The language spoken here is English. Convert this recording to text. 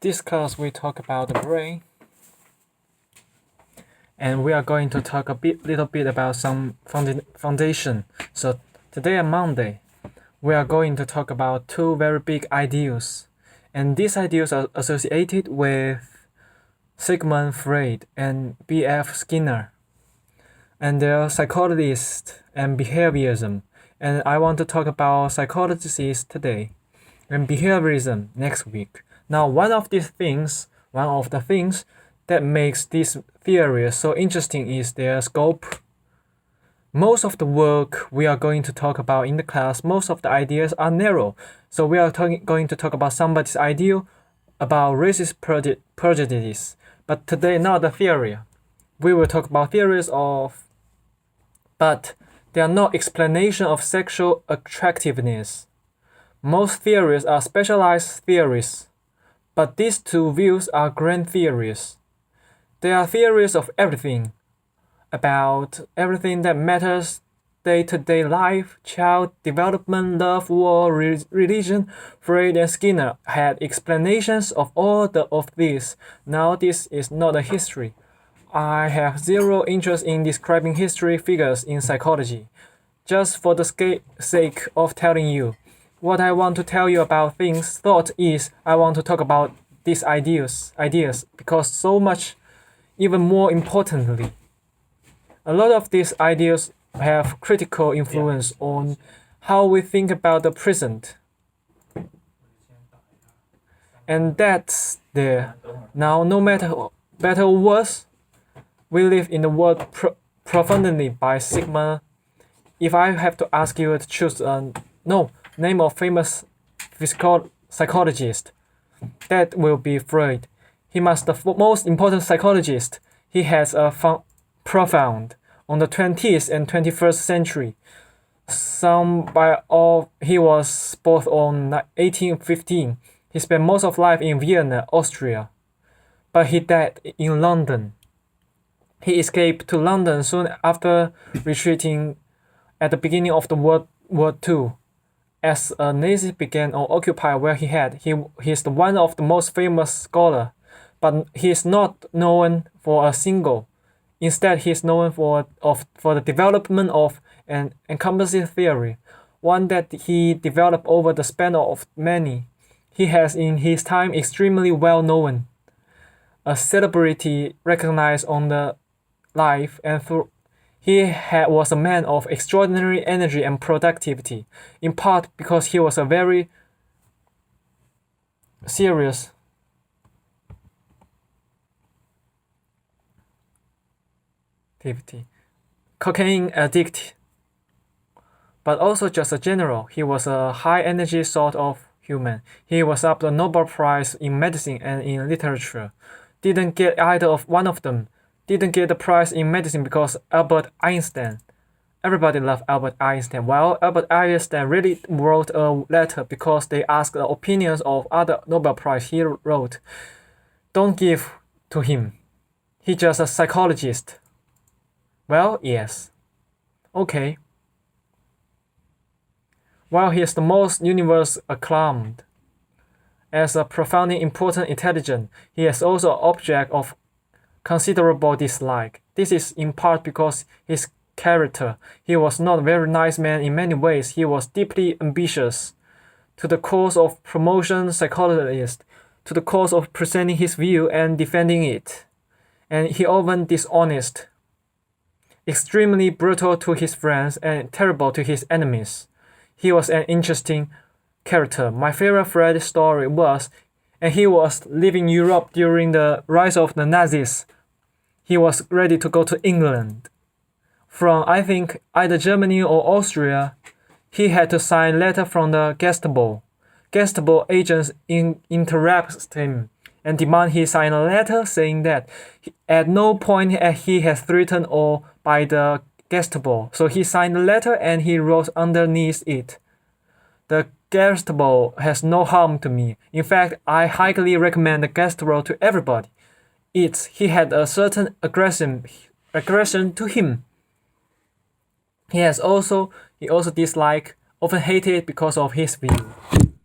This class we talk about the brain, and we are going to talk little bit about some foundation. So today on Monday, we are going to talk about two very big ideas, and these ideas are associated with Sigmund Freud and B.F. Skinner, and they're psychologists and behaviorism. And I want to talk about psychologists today and behaviorism next week. Now, one of the things that makes these theories so interesting is their scope. Most of the work we are going to talk about in the class, most of the ideas are narrow. So we are going to talk about somebody's idea about racist prejudice. But today, not the theory. We will talk about theories but they are not explanation of sexual attractiveness. Most theories are specialized theories, but these two views are grand theories. They are theories of everything, about everything that matters day-to-day life, child development, love, war, religion. Freud and Skinner had explanations of all of this. Now this is not a history. I have zero interest in describing history figures in psychology. Just for the sake of telling you, what I want to tell you about thought is I want to talk about these ideas because so much, even more importantly, a lot of these ideas have critical influence on how we think about the present. And that's there. Now, no matter better or worse, we live in the world profoundly by Sigmund. If I have to ask you to choose name of famous physical psychologist, that will be Freud. He must the most important psychologist. He has a profound on the 20th and 21st century. He was both on 1815. He spent most of life in Vienna, Austria, but he died in London. He escaped to London soon after retreating at the beginning of the World War II. As a Nazi began to occupy where he is the one of the most famous scholar, but he is not known for a single. Instead, he is known for the development of an encompassing theory, one that he developed over the span of many. He has in his time extremely well known, a celebrity recognized on the life and through. He was a man of extraordinary energy and productivity, in part because he was a very serious cocaine addict, but also just a general. He was a high energy sort of human. He was up the Nobel Prize in medicine and in literature. Didn't get either of one of them. Didn't get the prize in medicine because Albert Einstein. Everybody loved Albert Einstein. Well, Albert Einstein really wrote a letter because they asked the opinions of other Nobel Prize. He wrote, "Don't give to him. He's just a psychologist." Well, yes. Okay. While he is the most universally acclaimed as a profoundly important intelligence, he is also an object of considerable dislike. This is in part because his character. He was not a very nice man in many ways. He was deeply ambitious to the cause of promotion psychologist, to the cause of presenting his view and defending it. And he often dishonest, extremely brutal to his friends and terrible to his enemies. He was an interesting character. My favorite Fred story was, and he was living in Europe during the rise of the Nazis. He was ready to go to England. From, I think, either Germany or Austria, he had to sign a letter from the Gestapo. Gestapo agents interrupt him and demand he sign a letter saying that at no point he has threatened or by the Gestapo. So he signed the letter and he wrote underneath it, "The Gestapo has no harm to me. In fact, I highly recommend the Gestapo to everybody. He had a certain aggression to him. He also disliked, often hated because of his view."